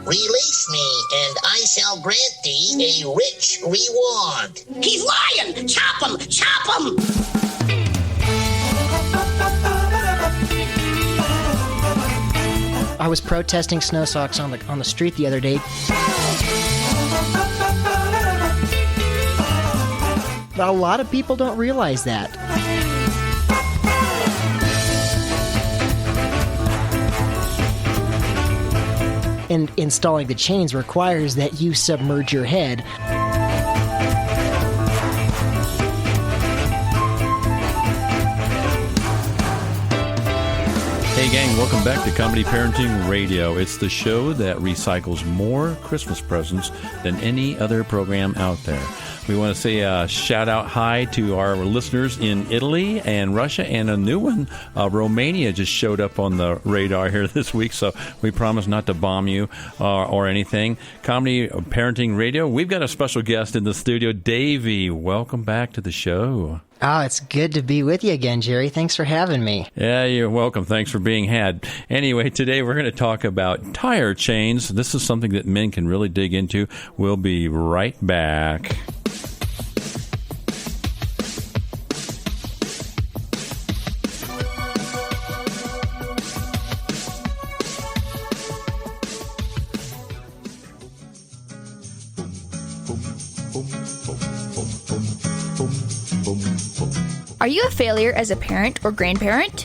Release me, and I shall grant thee a rich reward. He's lying! Chop him! Chop him! I was protesting snow socks on the street the other day. But a lot of people don't realize that. And installing the chains requires that you submerge your head. Hey gang, welcome back to Comedy Parenting Radio. It's the show that recycles more Christmas presents than any other program out there. We want to say a shout-out hi to our listeners in Italy and Russia, and a new one, Romania, just showed up on the radar here this week, so we promise not to bomb you or anything. Comedy Parenting Radio, we've got a special guest in the studio, Davy. Welcome back to the show. Oh, it's good to be with you again, Jerry. Thanks for having me. Yeah, you're welcome. Thanks for being had. Anyway, today we're going to talk about tire chains. This is something that men can really dig into. We'll be right back. Are you a failure as a parent or grandparent?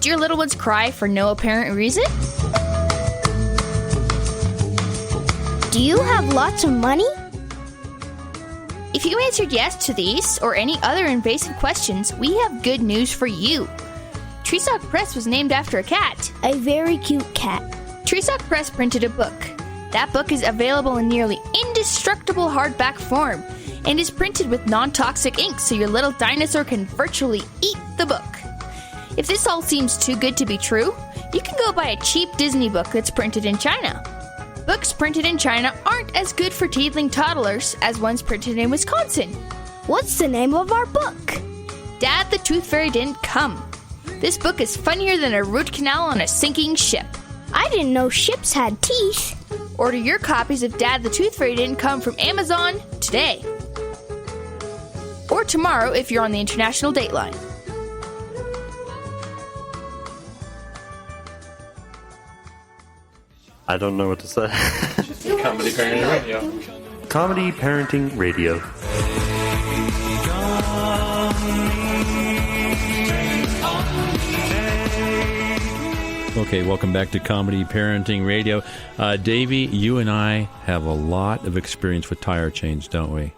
Do your little ones cry for no apparent reason? Do you have lots of money? If you answered yes to these or any other invasive questions, we have good news for you. Treesock Press was named after a cat. A very cute cat. Treesock Press printed a book. That book is available in nearly indestructible hardback form and is printed with non-toxic ink so your little dinosaur can virtually eat the book. If this all seems too good to be true, you can go buy a cheap Disney book that's printed in China. Books printed in China aren't as good for teething toddlers as ones printed in Wisconsin. What's the name of our book? Dad the Tooth Fairy Didn't Come. This book is funnier than a root canal on a sinking ship. I didn't know ships had teeth. Order your copies of Dad the Tooth Fairy Didn't Come from Amazon today. Or tomorrow if you're on the international date line. I don't know what to say. Comedy Parenting Radio. Comedy Parenting Radio. Okay, welcome back to Comedy Parenting Radio. Davy, you and I have a lot of experience with tire chains, don't we?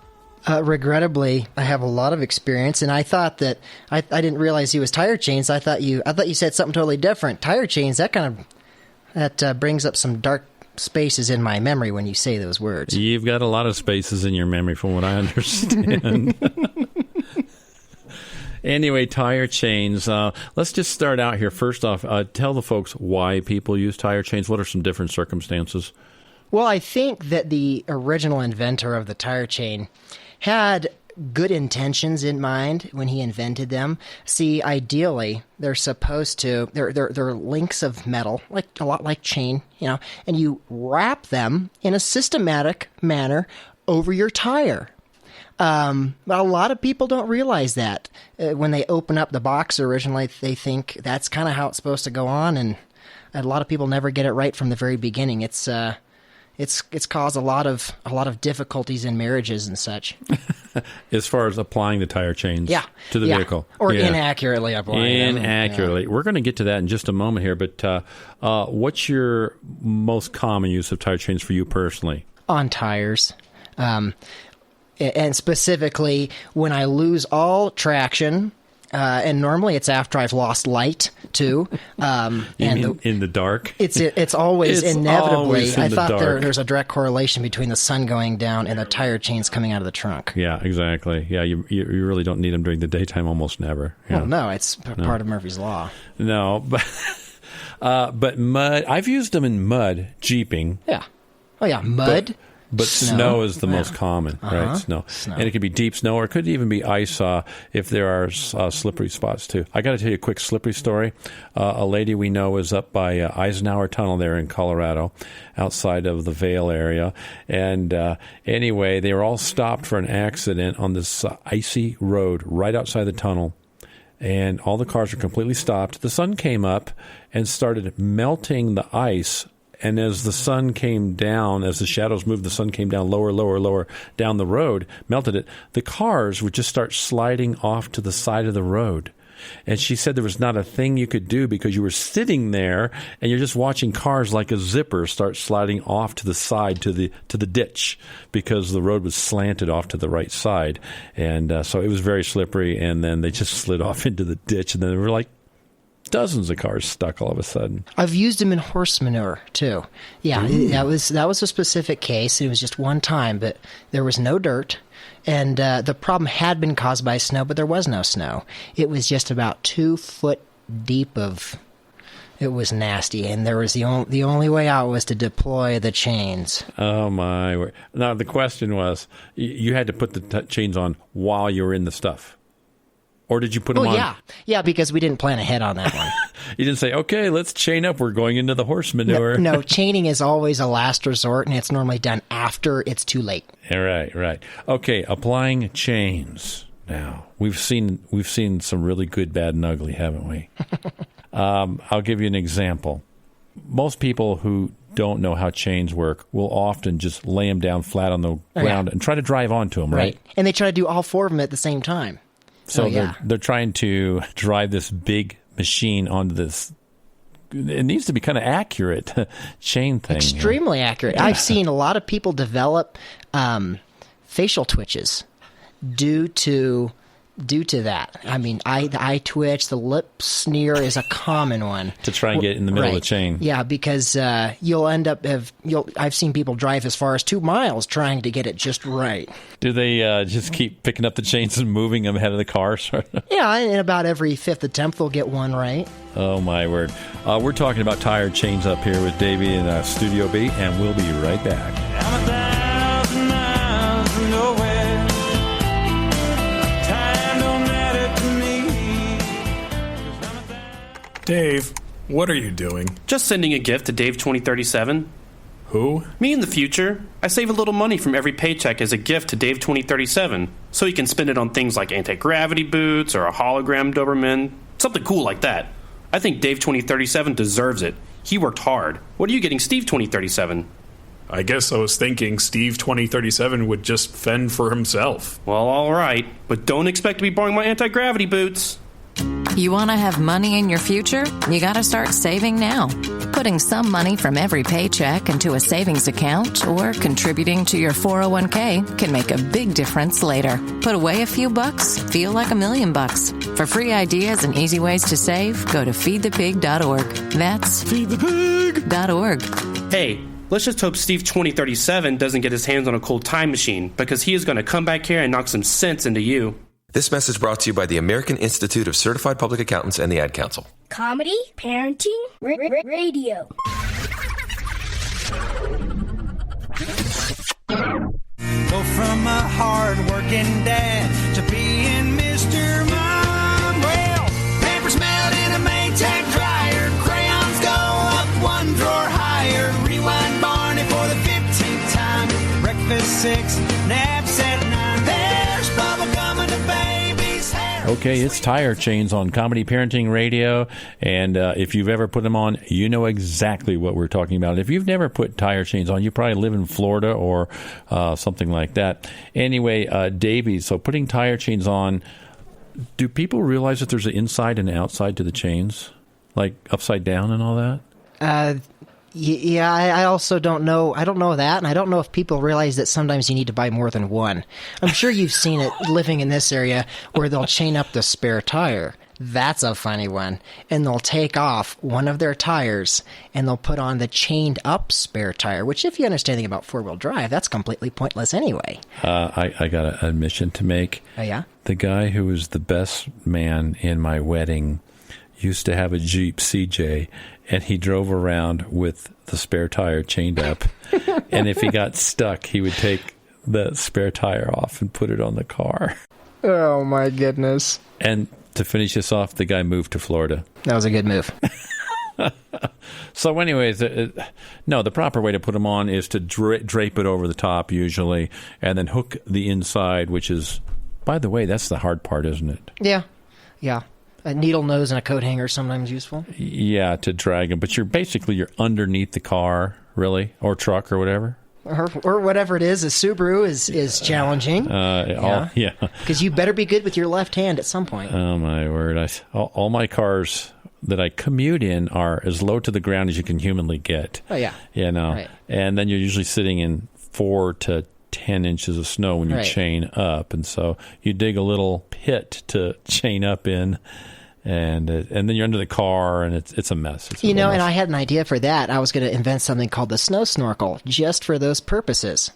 Regrettably, I have a lot of experience, and I thought that I didn't realize he was tire chains. I thought you said something totally different. Tire chains, that brings up some dark spaces in my memory when you say those words. You've got a lot of spaces in your memory, from what I understand. Anyway, tire chains. Let's just start out here. First off, tell the folks why people use tire chains. What are some different circumstances? Well, I think that the original inventor of the tire chain had good intentions in mind when he invented them. See, ideally, they're supposed to, they're links of metal, like a lot like chain, and you wrap them in a systematic manner over your tire. But a lot of people don't realize that. When they open up the box originally, they think that's kind of how it's supposed to go on, and a lot of people never get it right from the very beginning. It's caused a lot of difficulties in marriages and such. As far as applying the tire chains to the vehicle. Or inaccurately applying them. Inaccurately. We're going to get to that in just a moment here, but what's your most common use of tire chains for you personally? On tires. And specifically, when I lose all traction, and normally it's after I've lost light too. In the dark? It's always inevitably. Always I the thought dark. there's a direct correlation between the sun going down and the tire chains coming out of the trunk. Yeah, exactly. Yeah, you really don't need them during the daytime, almost never. Yeah. Well, no, it's part of Murphy's Law. No, but mud. I've used them in mud, jeeping. Yeah. Oh yeah, mud. But snow is the most common, right? Snow. And it could be deep snow, or it could even be ice if there are slippery spots, too. I got to tell you a quick slippery story. A lady we know is up by Eisenhower Tunnel there in Colorado, outside of the Vail area. And anyway, they were all stopped for an accident on this icy road right outside the tunnel. And all the cars were completely stopped. The sun came up and started melting the ice. And as the sun came down, as the shadows moved, the sun came down lower down the road, melted it. The cars would just start sliding off to the side of the road. And she said there was not a thing you could do because you were sitting there and you're just watching cars like a zipper start sliding off to the side, to the ditch, because the road was slanted off to the right side. And so it was very slippery, and then they just slid off into the ditch, and then there were like dozens of cars stuck all of a sudden. I've used them in horse manure too. Yeah, that was a specific case. It was just one time, but there was no dirt, and the problem had been caused by snow, but there was no snow. It was just about 2 foot deep of. It was nasty, and there was the only way out was to deploy the chains. Oh my word! Now the question was, you had to put the chains on while you were in the stuff. Or did you put them on? Yeah, because we didn't plan ahead on that one. You didn't say, okay, let's chain up. We're going into the horse manure. No, chaining is always a last resort, and it's normally done after it's too late. Right. Okay, applying chains. Now, we've seen some really good, bad, and ugly, haven't we? I'll give you an example. Most people who don't know how chains work will often just lay them down flat on the ground and try to drive onto them, right? And they try to do all 4 of them at the same time. So they're trying to drive this big machine onto this. It needs to be kind of accurate chain thing. Extremely accurate. I've seen a lot of people develop facial twitches due to that. I mean, the eye twitch, the lip sneer is a common one. To try and get in the middle of the chain. Yeah, because you'll end up I've seen people drive as far as 2 miles trying to get it just right. Do they just keep picking up the chains and moving them ahead of the car? Yeah, and about every 5th attempt they'll get one right. Oh my word! We're talking about tire chains up here with Davy in Studio B, and we'll be right back. I'm 1,000 miles nowhere. Dave, what are you doing? Just sending a gift to Dave 2037. Who? Me in the future. I save a little money from every paycheck as a gift to Dave 2037, so he can spend it on things like anti-gravity boots or a hologram Doberman, something cool like that. I think Dave 2037 deserves it. He worked hard. What are you getting Steve 2037? I guess I was thinking Steve 2037 would just fend for himself. Well, all right, but don't expect to be borrowing my anti-gravity boots. You want to have money in your future? You got to start saving now. Putting some money from every paycheck into a savings account or contributing to your 401k can make a big difference later. Put away a few bucks, feel like $1 million. For free ideas and easy ways to save, go to feedthepig.org. That's feedthepig.org. Hey, let's just hope Steve 2037 doesn't get his hands on a cool time machine, because he is going to come back here and knock some sense into you. This message brought to you by the American Institute of Certified Public Accountants and the Ad Council. Comedy, parenting, radio. Go from a hard-working dad to being Mr. Mom. Well, paper's melt in a Maytag dryer. Crayons go up 1 drawer higher. Rewind Barney for the 15th time. Breakfast 6, naps at 9. There's bubble gum in the baby's hair. Okay, it's Tire Chains on Comedy Parenting Radio, and if you've ever put them on, you know exactly what we're talking about. If you've never put tire chains on, you probably live in Florida or something like that. Anyway, Davy, so putting tire chains on, do people realize that there's an inside and outside to the chains? Like upside down and all that? Yeah, I also don't know. I don't know that, and I don't know if people realize that sometimes you need to buy more than one. I'm sure you've seen it living in this area where they'll chain up the spare tire. That's a funny one. And they'll take off one of their tires, and they'll put on the chained up spare tire, which, if you understand anything about four-wheel drive, that's completely pointless anyway. I got an admission to make. Oh, yeah? The guy who was the best man in my wedding used to have a Jeep CJ, and he drove around with the spare tire chained up. And if he got stuck, he would take the spare tire off and put it on the car. Oh, my goodness. And to finish this off, the guy moved to Florida. That was a good move. So anyways, no, the proper way to put them on is to drape it over the top usually, and then hook the inside, which is, by the way, that's the hard part, isn't it? Yeah. A needle nose and a coat hanger is sometimes useful. Yeah, to drag them. But you're underneath the car, really, or truck or whatever. Or whatever it is. A Subaru is challenging. Yeah. Because you better be good with your left hand at some point. Oh, my word. All my cars that I commute in are as low to the ground as you can humanly get. Oh, yeah. Right. And then you're usually sitting in 4 to 10 inches of snow when you chain up. And so you dig a little pit to chain up in. And then you're under the car, and it's a mess. And I had an idea for that. I was going to invent something called the snow snorkel, just for those purposes,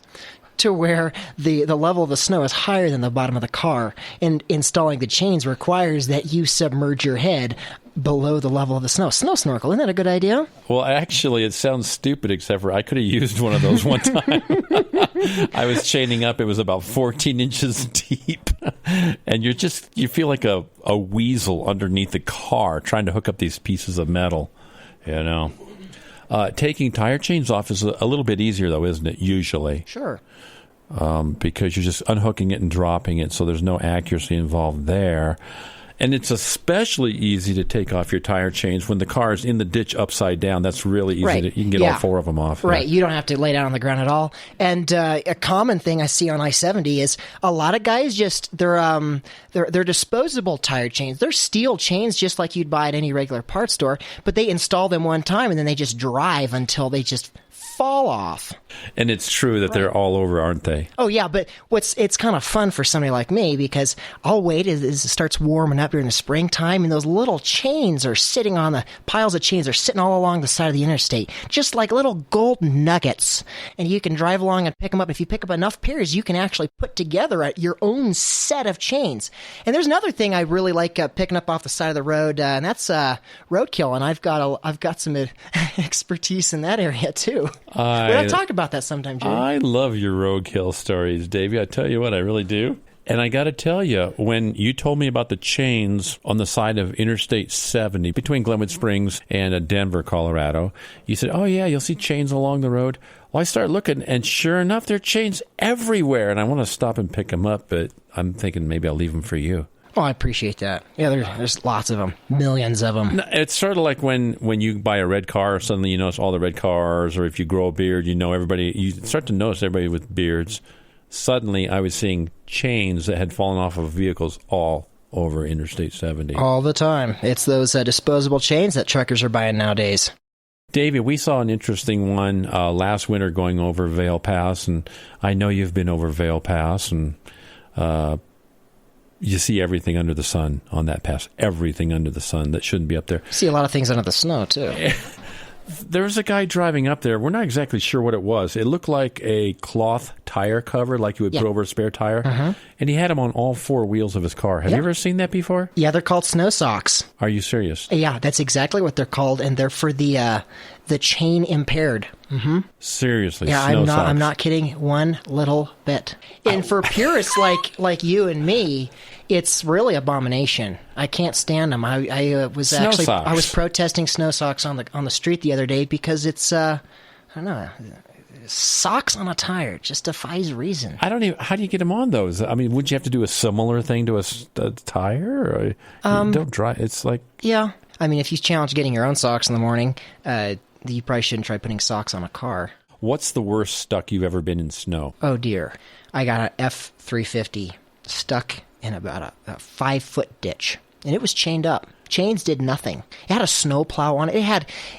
to where the level of the snow is higher than the bottom of the car. And installing the chains requires that you submerge your head below the level of the snow. Snow snorkel, isn't that a good idea? Well, actually, it sounds stupid, except for I could have used one of those one time. I was chaining up. It was about 14 inches deep. And you feel like a weasel underneath the car trying to hook up these pieces of metal, Taking tire chains off is a little bit easier, though, isn't it, usually? Sure. Because you're just unhooking it and dropping it, so there's no accuracy involved there. And it's especially easy to take off your tire chains when the car is in the ditch upside down. That's really easy. Right. You can get all 4 of them off. Right. You don't have to lay down on the ground at all. And a common thing I see on I-70 is a lot of guys they're disposable tire chains. They're steel chains just like you'd buy at any regular parts store, but they install them one time and then they just drive until they just fall off. And it's true that they're all over, aren't they? Oh, yeah, but it's kind of fun for somebody like me because I'll wait as it starts warming up during the springtime, and those little chains are sitting on the piles of chains are sitting all along the side of the interstate, just like little gold nuggets. And you can drive along and pick them up. If you pick up enough pairs, you can actually put together your own set of chains. And there's another thing I really like picking up off the side of the road, and that's roadkill. And I've got some expertise in that area too. We'll talk about that sometime, Jerry. I love your roadkill stories, Davy. I tell you what, I really do. And I got to tell you, when you told me about the chains on the side of Interstate 70 between Glenwood Springs and Denver, Colorado, you said, oh, yeah, you'll see chains along the road. Well, I started looking, and sure enough, there are chains everywhere. And I want to stop and pick them up, but I'm thinking maybe I'll leave them for you. Oh, I appreciate that. Yeah, there's lots of them. Millions of them. It's sort of like when you buy a red car, suddenly you notice all the red cars, or if you grow a beard, you start to notice everybody with beards. Suddenly, I was seeing chains that had fallen off of vehicles all over Interstate 70. All the time. It's those disposable chains that truckers are buying nowadays. Davey, we saw an interesting one last winter going over Vail Pass, and I know you've been over Vail Pass, and you see everything under the sun on that pass. Everything under the sun that shouldn't be up there. See a lot of things under the snow, too. There was a guy driving up there. We're not exactly sure what it was. It looked like a cloth tire cover, like you would put over a spare tire. Uh-huh. And he had them on all 4 wheels of his car. Have you ever seen that before? Yeah, they're called snow socks. Are you serious? Yeah, that's exactly what they're called, and they're for the chain impaired. Mm-hmm. Seriously, yeah, snow socks. I'm not kidding one little bit. And for purists like you and me, it's really abomination. I can't stand them. I was protesting snow socks on the street the other day because it's I don't know, socks on a tire. It just defies reason. How do you get them on those? I mean, would you have to do a similar thing to a tire? Or don't dry. It's like yeah. I mean, if you challenge getting your own socks in the morning, you probably shouldn't try putting socks on a car. What's the worst stuck you've ever been in snow? Oh dear, I got an F-350 stuck in about a 5-foot ditch, and it was chained up. Chains did nothing. It had a snowplow on it.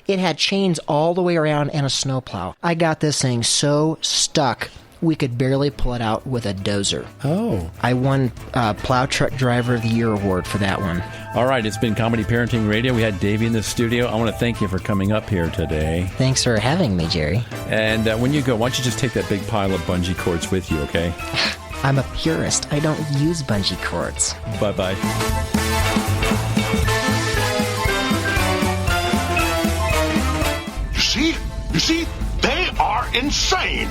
It had chains all the way around and a snowplow. I got this thing so stuck we could barely pull it out with a dozer. Oh. I won Plow Truck Driver of the Year award for that one. All right, it's been Comedy Parenting Radio. We had Davy in the studio. I want to thank you for coming up here today. Thanks for having me, Jerry. And when you go, why don't you just take that big pile of bungee cords with you, okay? I'm a purist. I don't use bungee cords. Bye-bye. You see, they are insane.